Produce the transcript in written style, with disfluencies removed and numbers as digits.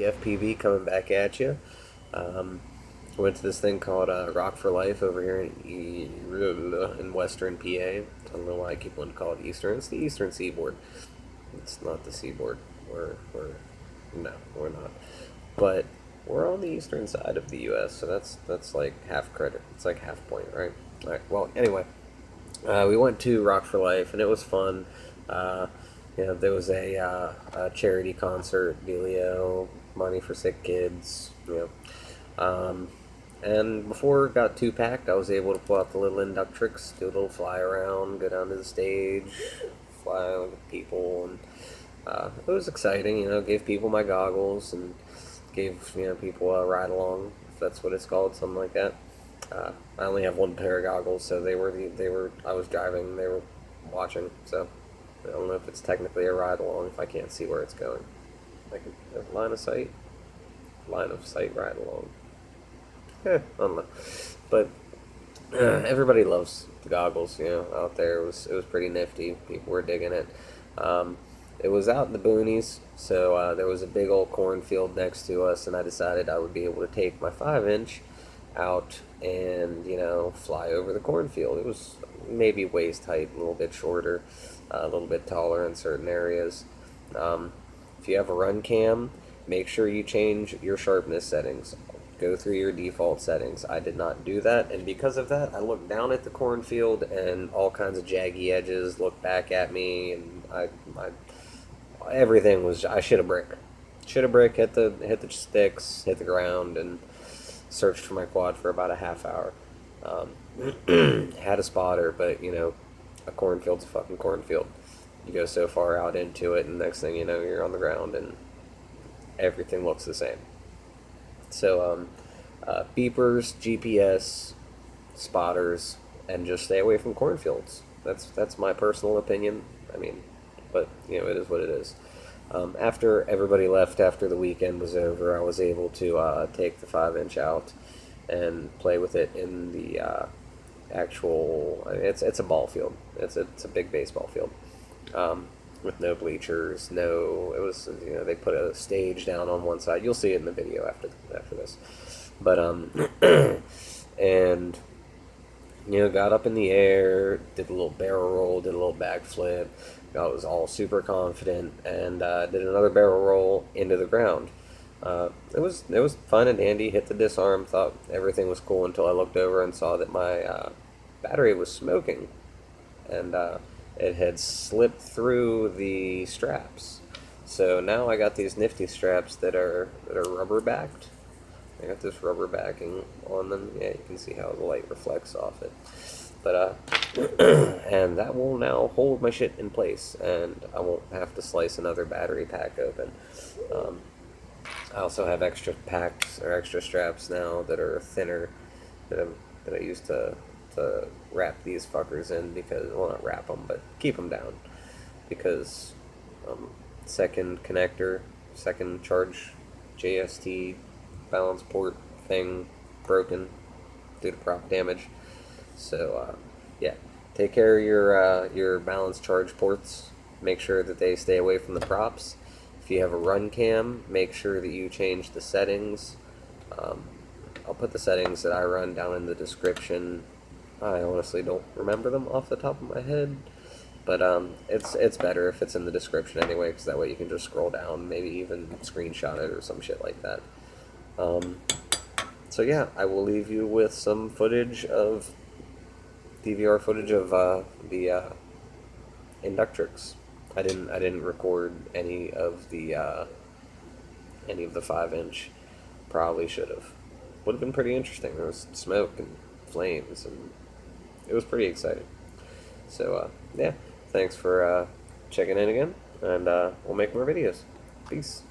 FPV coming back at you. Um, Went to this thing called Rock for Life over here in Western PA. I don't know why I keep wanting to call it Eastern. It's the Eastern Seaboard. It's not the Seaboard. No, we're not. But we're on the eastern side of the U.S., so that's like half credit. It's like half point, right? All right. Well, anyway, we went to Rock for Life, and it was fun. Uh, there was a charity concert, dealio, money for sick kids. And before it got too packed, I was able to pull out the little inductrix, do a little fly around, go down to the stage, fly with people, and it was exciting. Gave people my goggles and gave people a ride along, if that's what it's called, something like that. I only have one pair of goggles, so they were I was driving, they were watching, so I don't know if it's technically a ride along if I can't see where it's going. Like a line of sight ride along. I don't know, but everybody loves the goggles. Out there it was pretty nifty. People were digging it. It was out in the boonies, so there was a big old cornfield next to us, and I decided I would be able to take my 5-inch out and fly over the cornfield. It was maybe waist height, a little bit shorter, a little bit taller in certain areas. If you have a runcam, make sure you change your sharpness settings. Go through your default settings. I did not do that, and because of that, I looked down at the cornfield, and all kinds of jaggy edges looked back at me, and everything was. I should have brick. Hit the sticks, hit the ground, and searched for my quad for about a half hour. Had a spotter, but a cornfield's a fucking cornfield. You go so far out into it, and next thing you know, you're on the ground, and everything looks the same. So, beepers, GPS, spotters, and just stay away from cornfields. That's my personal opinion. I mean, but it is what it is. After everybody left, after the weekend was over, I was able to take the 5-inch out and play with it in the actual. It's a ball field. It's a big baseball field. With no bleachers, it was, they put a stage down on one side. You'll see it in the video after this. But, and, got up in the air, did a little barrel roll, did a little backflip. I was all super confident, and did another barrel roll into the ground. It was fun and dandy, hit the disarm, thought everything was cool until I looked over and saw that my battery was smoking. And, it had slipped through the straps. So now I got these nifty straps that are rubber backed. I got this rubber backing on them. Yeah, you can see how the light reflects off it. But and that will now hold my shit in place, and I won't have to slice another battery pack open. I also have extra packs or extra straps now that are thinner that I used to wrap these fuckers in, because, well, not wrap them, but keep them down, because second connector, second charge JST balance port thing broken due to prop damage. So yeah, take care of your balance charge ports. Make sure that they stay away from the props. If you have a run cam, make sure that you change the settings. I'll put the settings that I run down in the description. I honestly don't remember them off the top of my head, but it's better if it's in the description anyway, because that way you can just scroll down, maybe even screenshot it or some shit like that. So yeah, I will leave you with some DVR footage of the inductrix. I didn't record any of the 5-inch. Probably should have. Would have been pretty interesting. There was smoke and flames, and it was pretty exciting. So yeah, thanks for checking in again, and we'll make more videos. Peace.